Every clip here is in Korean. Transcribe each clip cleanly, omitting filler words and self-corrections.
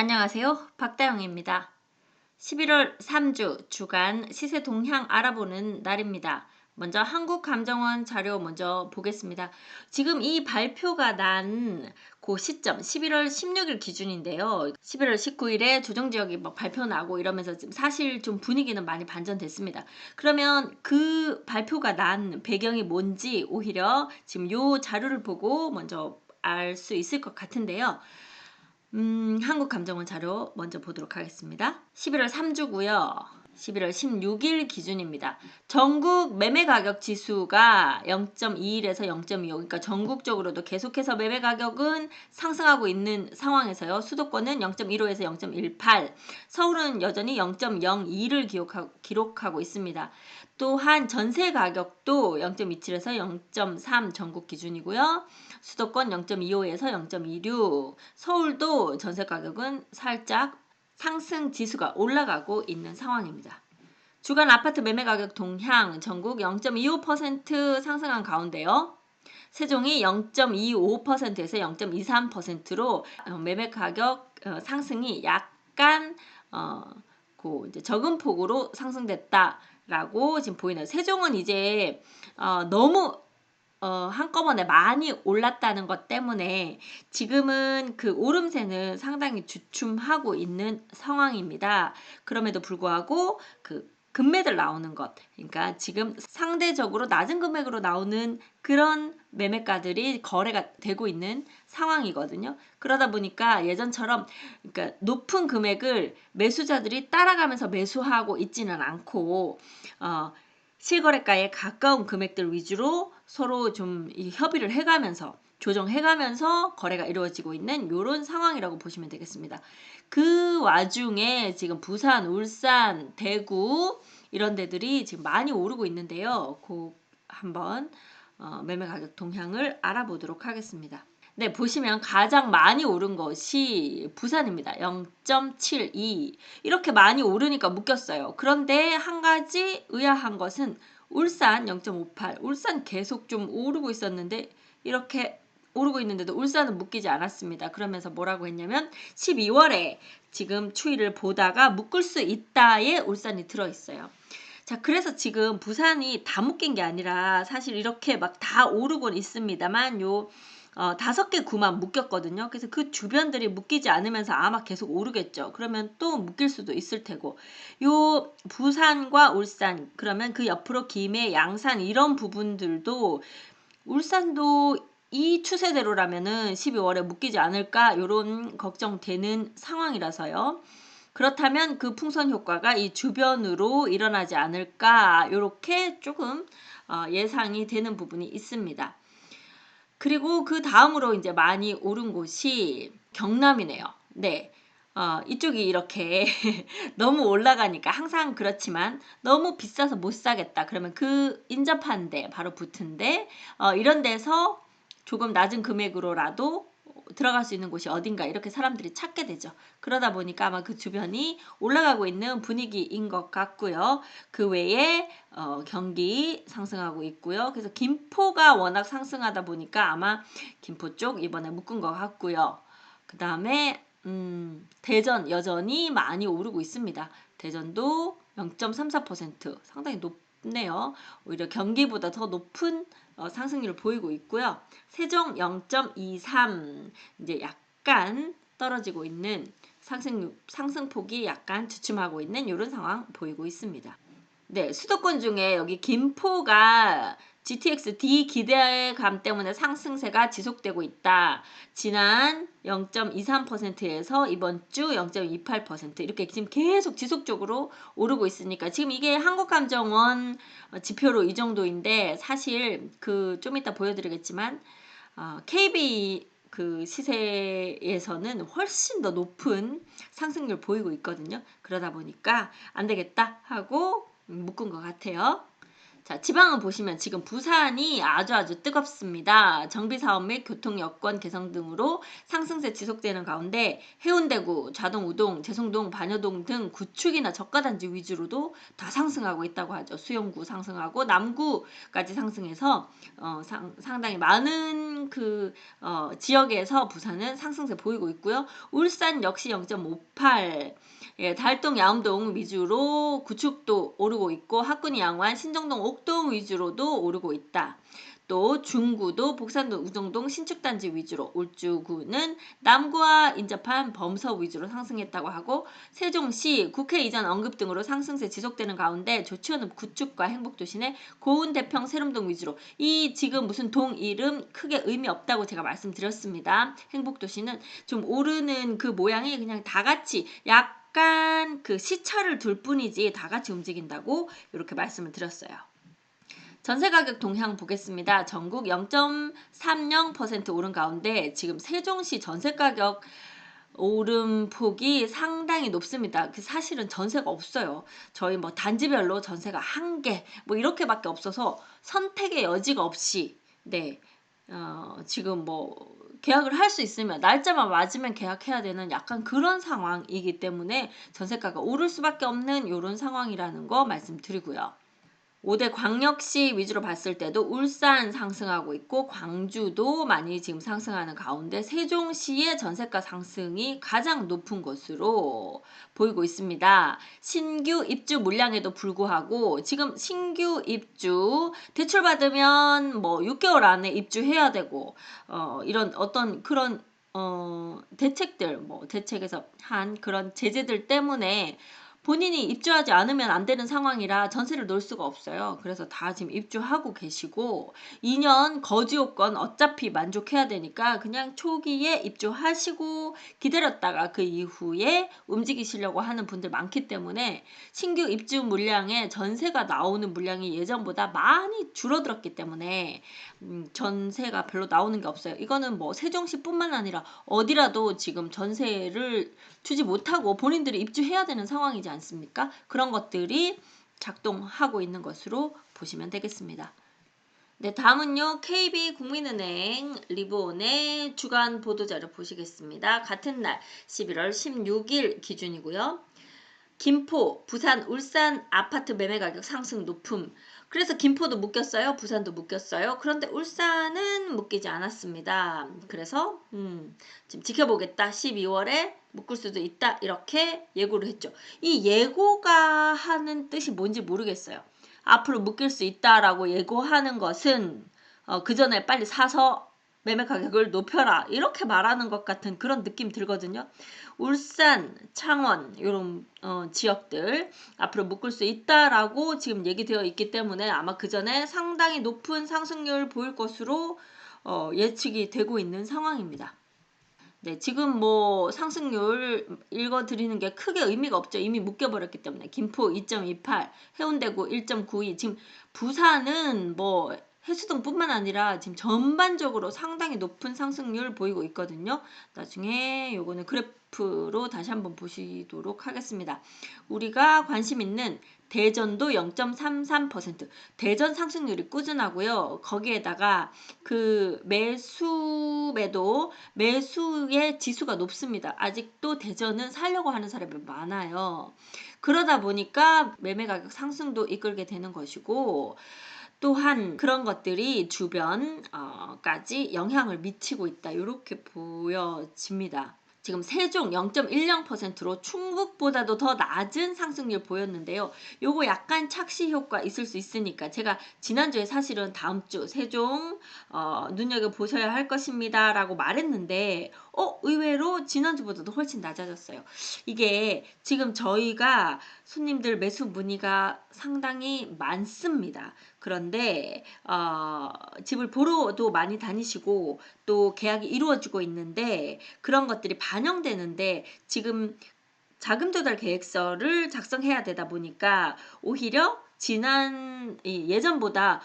안녕하세요. 박다영입니다. 11월 3주 주간 시세 동향 알아보는 날입니다. 먼저 한국감정원 자료 먼저 보겠습니다. 지금 이 발표가 난 그 시점 11월 16일 기준인데요. 11월 19일에 조정지역이 막 발표 나고 이러면서 지금 사실 좀 분위기는 많이 반전됐습니다. 그러면 그 발표가 난 배경이 뭔지 오히려 지금 요 자료를 보고 먼저 알 수 있을 것 같은데요. 한국감정원 자료 먼저 보도록 하겠습니다. 11월 3주고요. 11월 16일 기준입니다. 전국 매매가격 지수가 0.21에서 0.25, 그러니까 전국적으로도 계속해서 매매가격은 상승하고 있는 상황에서요. 수도권은 0.15에서 0.18, 서울은 여전히 0.02를 기록하고 있습니다. 또한 전세 가격도 0.27에서 0.3 전국 기준이고요. 수도권 0.25에서 0.26, 서울도 전세 가격은 살짝 상승 지수가 올라가고 있는 상황입니다. 주간 아파트 매매 가격 동향 전국 0.25% 상승한 가운데요. 세종이 0.25%에서 0.23%로 매매 가격 상승이 약간 이제 적은 폭으로 상승됐다라고 지금 보이네요. 세종은 이제 너무 한꺼번에 많이 올랐다는 것 때문에 지금은 그 오름세는 상당히 주춤하고 있는 상황입니다. 그럼에도 불구하고 그 금매들 나오는 것, 그러니까 지금 상대적으로 낮은 금액으로 나오는 그런 매매가들이 거래가 되고 있는 상황이거든요. 그러다 보니까 예전처럼 그러니까 높은 금액을 매수자들이 따라가면서 매수하고 있지는 않고 실거래가에 가까운 금액들 위주로 서로 좀 협의를 해가면서 조정해가면서 거래가 이루어지고 있는 이런 상황이라고 보시면 되겠습니다. 그 와중에 지금 부산, 울산, 대구 이런 데들이 지금 많이 오르고 있는데요. 한번 매매 가격 동향을 알아보도록 하겠습니다. 네, 보시면 가장 많이 오른 것이 부산입니다. 0.72. 이렇게 많이 오르니까 묶였어요. 그런데 한 가지 의아한 것은 울산 0.58. 울산 계속 좀 오르고 있었는데 이렇게 오르고 있는데도 울산은 묶이지 않았습니다. 그러면서 뭐라고 했냐면 12월에 지금 추이를 보다가 묶을 수 있다에 울산이 들어있어요. 자, 그래서 지금 부산이 다 묶인 게 아니라 사실 이렇게 막 다 오르곤 있습니다만 5개 구만 묶였거든요. 그래서 그 주변들이 묶이지 않으면서 아마 계속 오르겠죠. 그러면 또 묶일 수도 있을 테고. 요 부산과 울산, 그러면 그 옆으로 김해, 양산 이런 부분들도 울산도 이 추세대로라면은 12월에 묶이지 않을까 요런 걱정되는 상황이라서요. 그렇다면 그 풍선 효과가 이 주변으로 일어나지 않을까 요렇게 조금 예상이 되는 부분이 있습니다. 그리고 그 다음으로 이제 많이 오른 곳이 경남이네요. 네. 이쪽이 이렇게 너무 올라가니까 항상 그렇지만 너무 비싸서 못 사겠다. 그러면 그 인접한 데 바로 붙은 데 이런 데서 조금 낮은 금액으로라도 들어갈 수 있는 곳이 어딘가 이렇게 사람들이 찾게 되죠. 그러다 보니까 아마 그 주변이 올라가고 있는 분위기인 것 같고요. 그 외에 경기 상승하고 있고요. 그래서 김포가 워낙 상승하다 보니까 아마 김포 쪽 이번에 묶은 것 같고요. 그 다음에 대전 여전히 많이 오르고 있습니다. 대전도 0.34% 상당히 높네요. 오히려 경기보다 더 높은 상승률을 보이고 있고요. 세종 0.23 이제 약간 떨어지고 있는 상승폭이 약간 주춤하고 있는 이런 상황 보이고 있습니다. 네, 수도권 중에 여기 김포가 GTX D 기대감 때문에 상승세가 지속되고 있다. 지난 0.23%에서 이번 주 0.28% 이렇게 지금 계속 지속적으로 오르고 있으니까 지금 이게 한국감정원 지표로 이 정도인데 사실 그 좀 이따 보여드리겠지만 KB 그 시세에서는 훨씬 더 높은 상승률 보이고 있거든요. 그러다 보니까 안 되겠다 하고 묶은 것 같아요. 자, 지방은 보시면 지금 부산이 아주 뜨겁습니다. 정비사업 및 교통여건 개선 등으로 상승세 지속되는 가운데 해운대구, 자동우동, 제송동, 반여동 등 구축이나 저가단지 위주로도 다 상승하고 있다고 하죠. 수용구 상승하고 남구까지 상승해서 상당히 많은 지역에서 부산은 상승세 보이고 있고요. 울산 역시 0.58, 예, 달동, 야음동 위주로 구축도 오르고 있고 학군이 양환, 신정동, 옥동 위주로도 오르고 있다. 또 중구도 복산동, 우정동, 신축단지 위주로, 울주구는 남구와 인접한 범서 위주로 상승했다고 하고 세종시 국회 이전 언급 등으로 상승세 지속되는 가운데 조치원읍 구축과 행복도시 내 고운, 대평, 세lum동 위주로 이 지금 무슨 동 이름 크게 의미 없다고 제가 말씀드렸습니다. 행복도시는 좀 오르는 그 모양이 그냥 다 같이 약간 그 시차를 둘 뿐이지 다 같이 움직인다고 이렇게 말씀을 드렸어요. 전세가격 동향 보겠습니다. 전국 0.30% 오른 가운데 지금 세종시 전세가격 오름폭이 상당히 높습니다. 사실은 전세가 없어요. 저희 뭐 단지별로 전세가 한 개 뭐 이렇게밖에 없어서 선택의 여지가 없이 지금 뭐 계약을 할 수 있으면 날짜만 맞으면 계약해야 되는 약간 그런 상황이기 때문에 전세가가 오를 수밖에 없는 이런 상황이라는 거 말씀드리고요. 5대 광역시 위주로 봤을 때도 울산 상승하고 있고 광주도 많이 지금 상승하는 가운데 세종시의 전세가 상승이 가장 높은 것으로 보이고 있습니다. 신규 입주 물량에도 불구하고 지금 신규 입주 대출 받으면 뭐 6개월 안에 입주해야 되고 이런 어떤 그런 대책들 대책에서 한 그런 제재들 때문에 본인이 입주하지 않으면 안 되는 상황이라 전세를 놓을 수가 없어요. 그래서 다 지금 입주하고 계시고 2년 거주 요건 어차피 만족해야 되니까 그냥 초기에 입주하시고 기다렸다가 그 이후에 움직이시려고 하는 분들 많기 때문에 신규 입주 물량에 전세가 나오는 물량이 예전보다 많이 줄어들었기 때문에 전세가 별로 나오는 게 없어요. 이거는 뭐 세종시뿐만 아니라 어디라도 지금 전세를 주지 못하고 본인들이 입주해야 되는 상황이지 않습니까? 그런 것들이 작동하고 있는 것으로 보시면 되겠습니다. 네, 다음은요. KB국민은행 리본의 주간 보도자료 보시겠습니다. 같은 날 11월 16일 기준이고요. 김포, 부산, 울산 아파트 매매 가격 상승 높음. 그래서 김포도 묶였어요. 부산도 묶였어요. 그런데 울산은 묶이지 않았습니다. 그래서 지금 지켜보겠다. 12월에 묶을 수도 있다. 이렇게 예고를 했죠. 이 예고가 하는 뜻이 뭔지 모르겠어요. 앞으로 묶일 수 있다라고 예고하는 것은 그 전에 빨리 사서 매매 가격을 높여라 이렇게 말하는 것 같은 그런 느낌 들거든요. 울산, 창원 이런 지역들 앞으로 묶을 수 있다라고 지금 얘기되어 있기 때문에 아마 그 전에 상당히 높은 상승률 보일 것으로 예측이 되고 있는 상황입니다. 네, 지금 뭐 상승률 읽어드리는 게 크게 의미가 없죠. 이미 묶여버렸기 때문에 김포 2.28, 해운대구 1.92, 지금 부산은 뭐 해수동뿐만 아니라 지금 전반적으로 상당히 높은 상승률 보이고 있거든요. 나중에 요거는 그래프로 다시 한번 보시도록 하겠습니다. 우리가 관심 있는 대전도 0.33%, 대전 상승률이 꾸준하고요. 거기에다가 그 매수의 지수가 높습니다. 아직도 대전은 살려고 하는 사람이 많아요. 그러다 보니까 매매 가격 상승도 이끌게 되는 것이고 또한 그런 것들이 주변까지 영향을 미치고 있다. 이렇게 보여집니다. 지금 세종 0.10%로 충북보다도 더 낮은 상승률 보였는데요. 요거 약간 착시 효과 있을 수 있으니까 제가 지난주에 사실은 다음 주 세종 눈여겨보셔야 할 것입니다 라고 말했는데 의외로 지난주보다도 훨씬 낮아졌어요. 이게 지금 저희가 손님들 매수 문의가 상당히 많습니다. 그런데 집을 보러도 많이 다니시고 또 계약이 이루어지고 있는데 그런 것들이 반영되는데 지금 자금 조달 계획서를 작성해야 되다 보니까 오히려 예전보다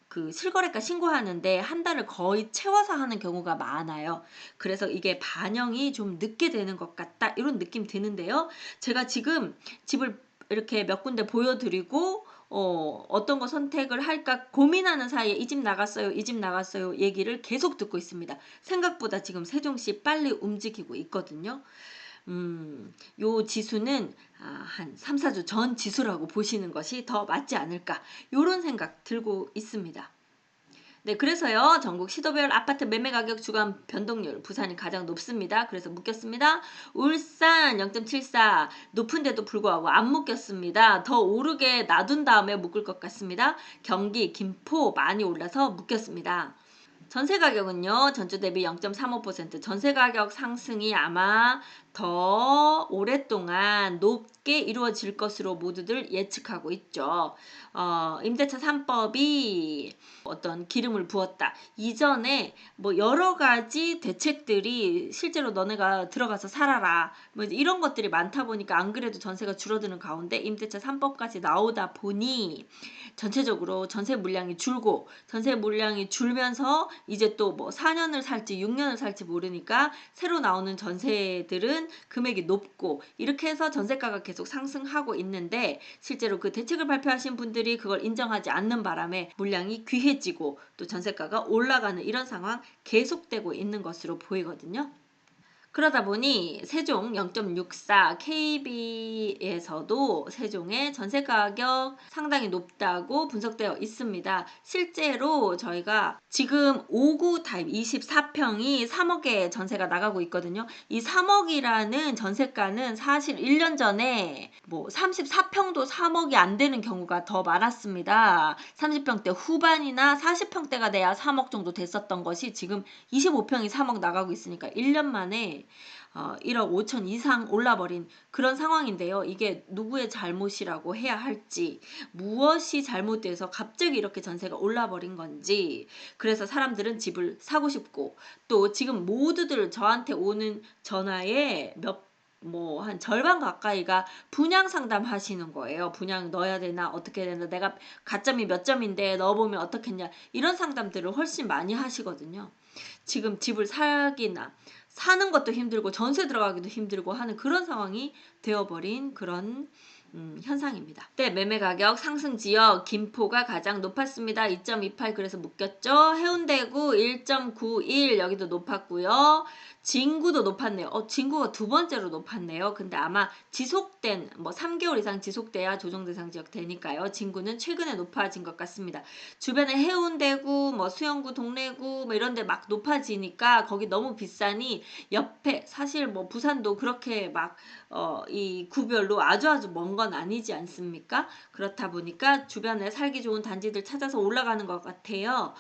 그 실거래가 신고하는데 한 달을 거의 채워서 하는 경우가 많아요. 그래서 이게 반영이 좀 늦게 되는 것 같다 이런 느낌 드는데요. 제가 지금 집을 이렇게 몇 군데 보여드리고 어떤 거 선택을 할까 고민하는 사이에 이 집 나갔어요, 이 집 나갔어요 얘기를 계속 듣고 있습니다. 생각보다 지금 세종시 빨리 움직이고 있거든요. 요 지수는 한 3, 4주 전 지수라고 보시는 것이 더 맞지 않을까 요런 생각 들고 있습니다. 네, 그래서요. 전국 시도별 아파트 매매 가격 주간 변동률 부산이 가장 높습니다. 그래서 묶였습니다. 울산 0.74 높은데도 불구하고 안 묶였습니다. 더 오르게 놔둔 다음에 묶을 것 같습니다. 경기 김포 많이 올라서 묶였습니다. 전세 가격은요. 전주 대비 0.35% 전세 가격 상승이 아마 더 오랫동안 높게 이루어질 것으로 모두들 예측하고 있죠. 임대차 3법이 어떤 기름을 부었다. 이전에 뭐 여러 가지 대책들이 실제로 너네가 들어가서 살아라. 뭐 이런 것들이 많다 보니까 안 그래도 전세가 줄어드는 가운데 임대차 3법까지 나오다 보니 전체적으로 전세 물량이 줄고 전세 물량이 줄면서 이제 또 뭐 4년을 살지 6년을 살지 모르니까 새로 나오는 전세들은 금액이 높고 이렇게 해서 전세가가 계속 상승하고 있는데 실제로 그 대책을 발표하신 분들이 그걸 인정하지 않는 바람에 물량이 귀해지고 또 전세가가 올라가는 이런 상황 계속되고 있는 것으로 보이거든요. 그러다 보니 세종 0.64 KB에서도 세종의 전세 가격 상당히 높다고 분석되어 있습니다. 실제로 저희가 지금 5구 타입 24평이 3억에 전세가 나가고 있거든요. 이 3억이라는 전세가는 사실 1년 전에 뭐 34평도 3억이 안 되는 경우가 더 많았습니다. 30평대 후반이나 40평대가 돼야 3억 정도 됐었던 것이 지금 25평이 3억 나가고 있으니까 1년 만에 1억 5천 이상 올라버린 그런 상황인데요. 이게 누구의 잘못이라고 해야 할지 무엇이 잘못돼서 갑자기 이렇게 전세가 올라버린 건지 그래서 사람들은 집을 사고 싶고 또 지금 모두들 저한테 오는 전화에 뭐 한 절반 가까이가 분양 상담 하시는 거예요. 분양 넣어야 되나 어떻게 되나 내가 가점이 몇 점인데 넣어보면 어떻겠냐 이런 상담들을 훨씬 많이 하시거든요. 지금 집을 사기나 사는 것도 힘들고 전세 들어가기도 힘들고 하는 그런 상황이 되어버린 그런 현상입니다. 네, 매매 가격 상승 지역 김포가 가장 높았습니다. 2.28 그래서 묶였죠. 해운대구 1.91 여기도 높았고요. 진구도 높았네요. 진구가 두 번째로 높았네요. 근데 아마 지속된 뭐 3개월 이상 지속돼야 조정 대상 지역 되니까요. 진구는 최근에 높아진 것 같습니다. 주변에 해운대구, 뭐 수영구, 동래구 뭐 이런 데 막 높아지니까 거기 너무 비싸니 옆에 사실 뭐 부산도 그렇게 막 이 구별로 아주 먼 건 아니지 않습니까? 그렇다 보니까 주변에 살기 좋은 단지들 찾아서 올라가는 것 같아요.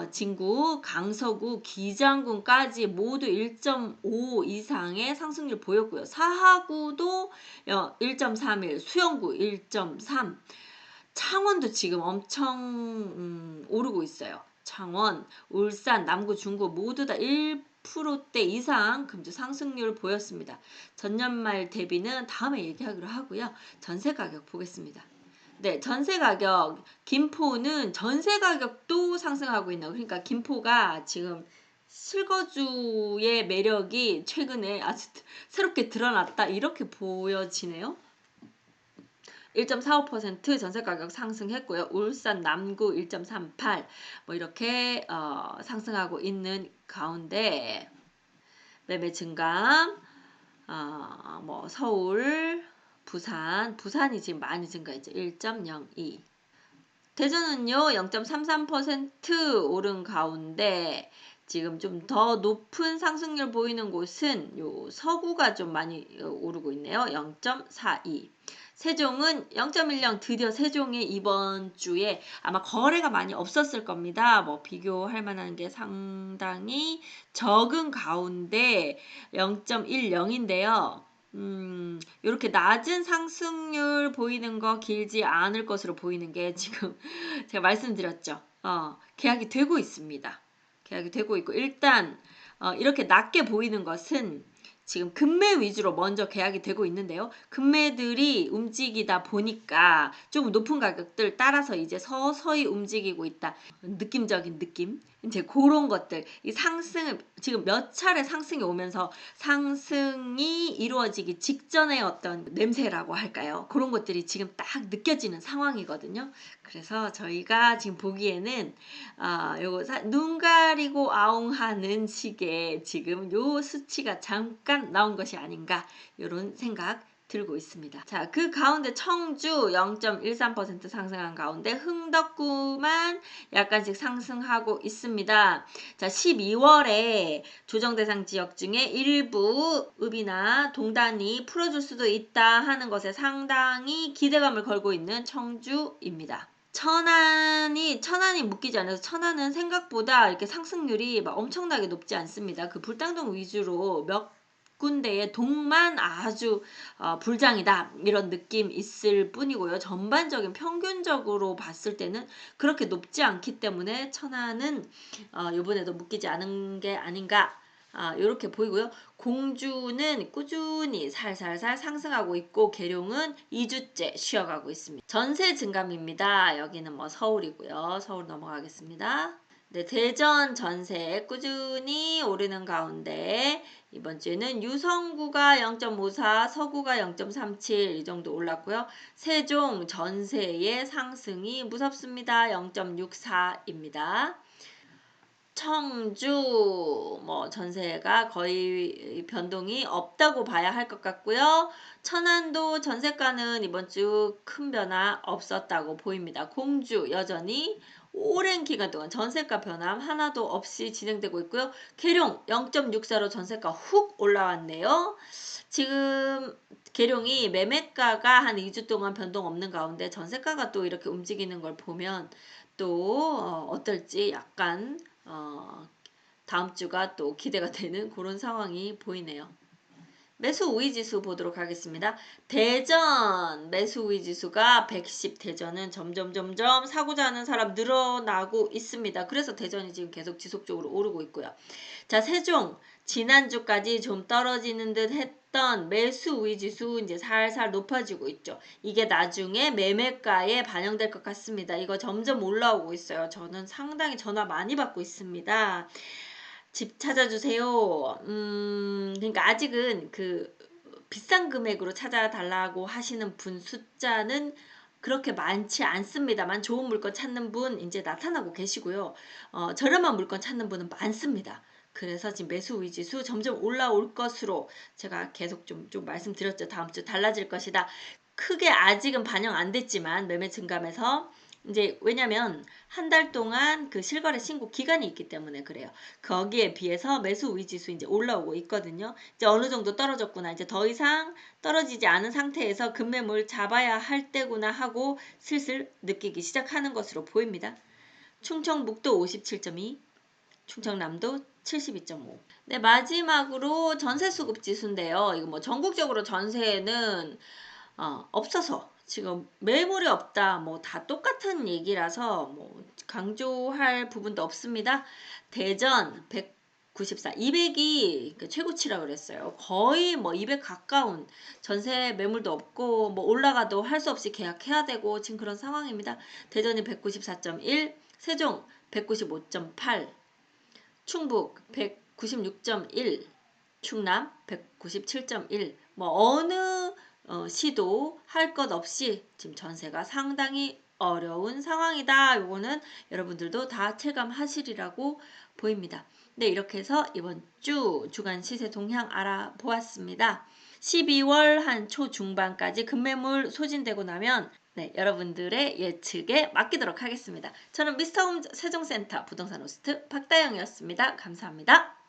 진구, 강서구, 기장군까지 모두 1.5 이상의 상승률 보였고요. 사하구도 1.31, 수영구 1.3, 창원도 지금 엄청 오르고 있어요. 창원, 울산, 남구, 중구 모두 다 1%대 이상 금주 상승률 보였습니다. 전년말 대비는 다음에 얘기하기로 하고요. 전세 가격 보겠습니다. 네, 전세 가격 김포는 전세 가격도 상승하고 있네요. 그러니까 김포가 지금 실거주의 매력이 최근에 아주 새롭게 드러났다 이렇게 보여지네요. 1.45% 전세 가격 상승했고요. 울산 남구 1.38 뭐 이렇게 상승하고 있는 가운데 매매 증감 뭐 서울 부산이 지금 많이 증가했죠. 1.02 대전은요 0.33% 오른 가운데 지금 좀 더 높은 상승률 보이는 곳은 요 서구가 좀 많이 오르고 있네요. 0.42 세종은 0.10 드디어 세종이 이번 주에 아마 거래가 많이 없었을 겁니다. 뭐 비교할 만한 게 상당히 적은 가운데 0.10인데요. 이렇게 낮은 상승률 보이는 거 길지 않을 것으로 보이는 게 지금 제가 말씀드렸죠. 계약이 되고 있습니다. 계약이 되고 있고 일단 이렇게 낮게 보이는 것은 지금 금매 위주로 먼저 계약이 되고 있는데요. 금매들이 움직이다 보니까 조금 높은 가격들 따라서 이제 서서히 움직이고 있다. 느낌적인 느낌. 이제 그런 것들, 이 상승을 지금 몇 차례 상승이 오면서 상승이 이루어지기 직전의 어떤 냄새라고 할까요? 그런 것들이 지금 딱 느껴지는 상황이거든요. 그래서 저희가 지금 보기에는 요거 눈 가리고 아웅하는 식의 지금 요 수치가 잠깐 나온 것이 아닌가, 요런 생각 들고 있습니다. 자, 그 가운데 청주 0.13% 상승한 가운데 흥덕구만 약간씩 상승하고 있습니다. 자, 12월에 조정 대상 지역 중에 일부 읍이나 동단이 풀어줄 수도 있다 하는 것에 상당히 기대감을 걸고 있는 청주입니다. 천안이 묶이지 않아서 천안은 생각보다 이렇게 상승률이 막 엄청나게 높지 않습니다. 그 불당동 위주로 몇 군데의 동만 아주 불장이다 이런 느낌 있을 뿐이고요. 전반적인 평균적으로 봤을 때는 그렇게 높지 않기 때문에 천안은 이번에도 묶이지 않은 게 아닌가 이렇게 보이고요. 공주는 꾸준히 살살살 상승하고 있고 계룡은 2주째 쉬어가고 있습니다. 전세 증감입니다. 여기는 뭐 서울이고요. 서울 넘어가겠습니다. 네, 대전 전세 꾸준히 오르는 가운데 이번 주에는 유성구가 0.54, 서구가 0.37 이 정도 올랐고요. 세종 전세의 상승이 무섭습니다. 0.64입니다. 청주 뭐 전세가 거의 변동이 없다고 봐야 할 것 같고요. 천안도 전세가는 이번 주 큰 변화 없었다고 보입니다. 공주 여전히 오랜 기간 동안 전세가 변함 하나도 없이 진행되고 있고요. 계룡 0.64로 전세가 훅 올라왔네요. 지금 계룡이 매매가가 한 2주 동안 변동 없는 가운데 전세가가 또 이렇게 움직이는 걸 보면 또 어떨지 약간 다음 주가 또 기대가 되는 그런 상황이 보이네요. 매수 우위 지수 보도록 하겠습니다. 대전 매수 우위 지수가 110, 대전은 점점 사고자 하는 사람 늘어나고 있습니다. 그래서 대전이 지금 계속 지속적으로 오르고 있고요. 자, 세종 지난주까지 좀 떨어지는 듯 했던 매수 우위 지수 이제 살살 높아지고 있죠. 이게 나중에 매매가에 반영될 것 같습니다. 이거 점점 올라오고 있어요. 저는 상당히 전화 많이 받고 있습니다. 집 찾아주세요. 그러니까 아직은 그 비싼 금액으로 찾아달라고 하시는 분 숫자는 그렇게 많지 않습니다만 좋은 물건 찾는 분 이제 나타나고 계시고요. 저렴한 물건 찾는 분은 많습니다. 그래서 지금 매수 우위지수 점점 올라올 것으로 제가 계속 좀 말씀드렸죠. 다음 주 달라질 것이다. 크게 아직은 반영 안 됐지만 매매 증감에서 이제 왜냐면 한 달 동안 그 실거래 신고 기간이 있기 때문에 그래요. 거기에 비해서 매수 우위 지수 이제 올라오고 있거든요. 이제 어느 정도 떨어졌구나. 이제 더 이상 떨어지지 않은 상태에서 급매물 잡아야 할 때구나 하고 슬슬 느끼기 시작하는 것으로 보입니다. 충청북도 57.2, 충청남도 72.5. 네, 마지막으로 전세 수급 지수인데요. 이거 뭐 전국적으로 전세는 없어서 지금 매물이 없다 뭐 다 똑같은 얘기라서 뭐 강조할 부분도 없습니다. 대전 194, 200이 최고치라 그랬어요. 거의 뭐 200 가까운 전세 매물도 없고 뭐 올라가도 할 수 없이 계약해야 되고 지금 그런 상황입니다. 대전이 194.1, 세종 195.8, 충북 196.1, 충남 197.1. 뭐 어느 시도 할 것 없이 지금 전세가 상당히 어려운 상황이다. 요거는 여러분들도 다 체감하시리라고 보입니다. 네, 이렇게 해서 이번 주 주간 시세 동향 알아보았습니다. 12월 한 초중반까지 급매물 소진되고 나면 네, 여러분들의 예측에 맡기도록 하겠습니다. 저는 미스터홈 세종센터 부동산 호스트 박다영이었습니다. 감사합니다.